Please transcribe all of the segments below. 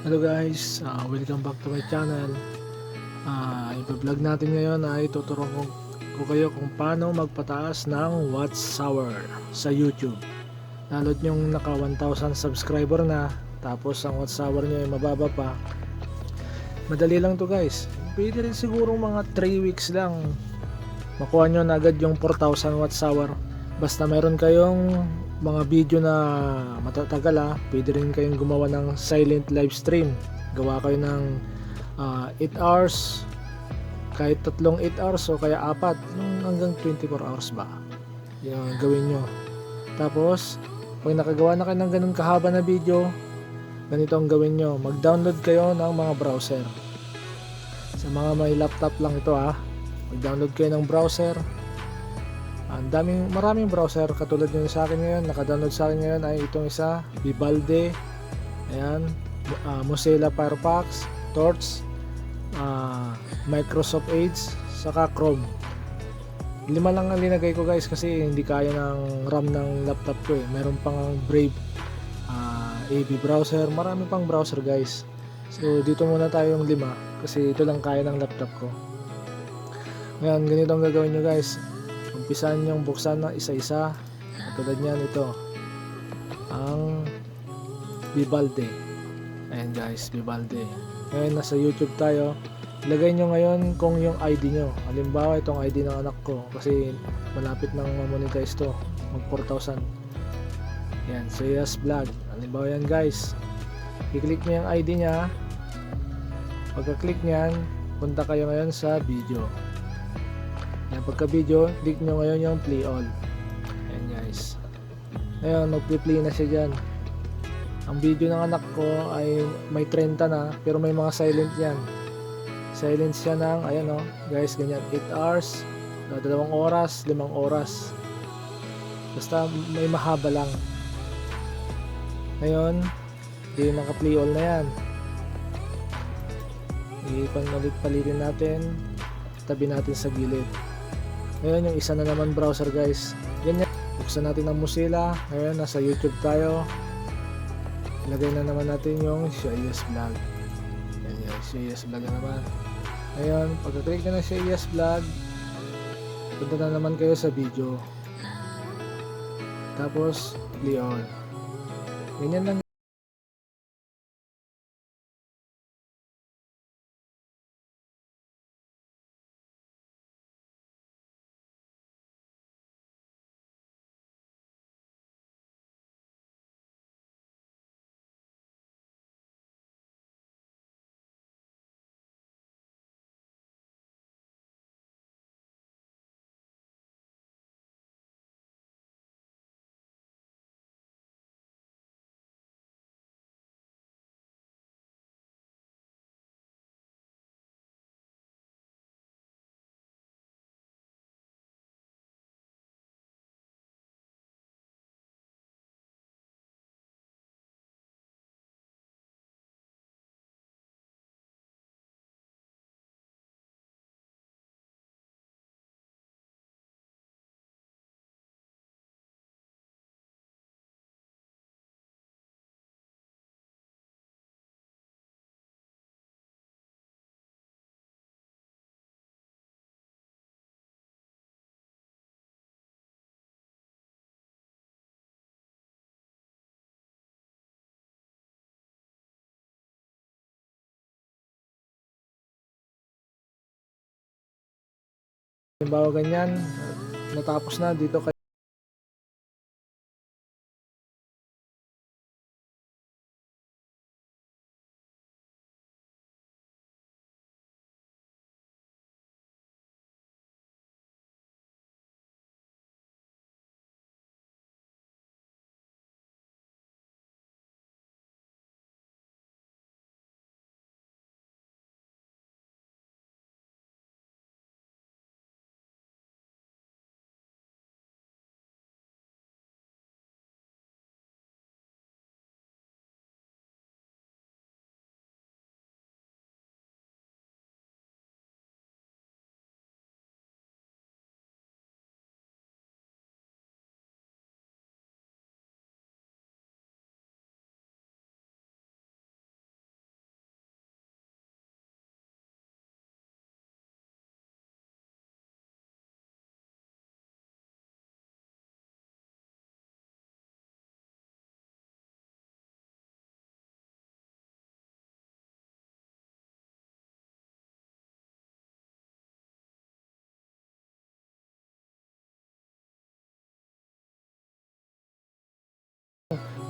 Hello guys, welcome back to my channel. Ipa-vlog natin ngayon ay tuturo ko kayo kung paano magpataas ng watch hour sa YouTube. Lalo't yung naka 1,000 subscriber na, tapos ang watch hour nyo ay mababa pa. Madali lang to guys. Pwede rin siguro mga 3 weeks lang makuha nyo na agad yung 4,000 watch hour. Basta meron kayong mga video na matatagal, pwede rin kayong gumawa ng silent live stream. Gawa kayo ng 8 hours, kahit tatlong 8 hours o kaya apat, yung hanggang 24 hours ba, yung gawin nyo. Tapos pag nakagawa na kayo ng ganun kahaba na video, ganito ang gawin nyo: mag download kayo ng mga browser. Sa mga may laptop lang ito, mag download kayo ng browser. Maraming browser katulad yung sa akin ngayon, naka-download sa akin ngayon ay itong isa, Vivaldi, ayan, Mozilla Firefox, Torch, Microsoft Edge, saka Chrome. 5 lang ang linagay ko guys kasi hindi kaya ng RAM ng laptop ko eh. Meron pang Brave, AB browser, marami pang browser guys. So dito muna tayo yung 5 kasi ito lang kaya ng laptop ko. Ngayon, ganito ang gagawin nyo guys. Umpisan nyong buksan na isa-isa. Katulad niyan, ito ang Vivaldi. Ayan guys, Vivaldi. Ngayon nasa YouTube tayo. Ilagay nyo ngayon kung yung ID nyo. Halimbawa itong ID ng anak ko kasi malapit nang ma-monetize to, mag 4,000. Yan, Seyas Vlog. Halimbawa yan guys, i-click nyo yung ID nya. Pagka-click nyan, punta kayo ngayon sa video. Yan, pagka video, click nyo ngayon yung play all. Ayan guys. Ngayon, mag-play na siya dyan. Ang video ng anak ko ay may 30 na, pero may mga silent yan. Silent siya ng, ayan guys, ganyan, 8 hours, 2 oras, 5 oras. Basta may mahaba lang. Ngayon, di naka-play all na yan. Palitin natin, tabi natin sa gilid. Ngayon, yung isa na naman browser guys. Ganyan, buksan natin ang Mozilla. Ngayon, nasa YouTube tayo. Ilagay na naman natin yung Seyas Vlog. Yan guys, Seyas Vlog na naman. Ngayon, pagka-click na ng Seyas Vlog, punta na naman kayo sa video. Tapos, play on. Ganyan lang. Halimbawa ganyan, natapos na, dito kayo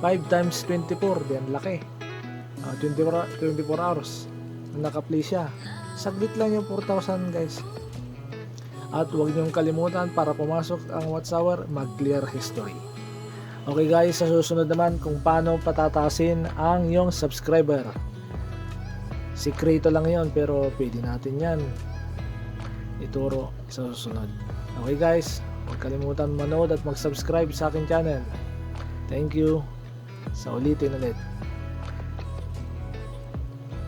5 times 24, di ang laki. 24 hours naka-play siya. Saglit lang yung 4,000 guys. At huwag niyong kalimutan para pumasok ang watch hour, mag-clear history. Okay guys, sa susunod naman kung paano patatasin ang iyong subscriber. Sikreto lang yon pero pwede natin yan ituro sa susunod. Okay guys, huwag kalimutan manood at mag-subscribe sa aking channel. Thank you. Sa ulitin ulit.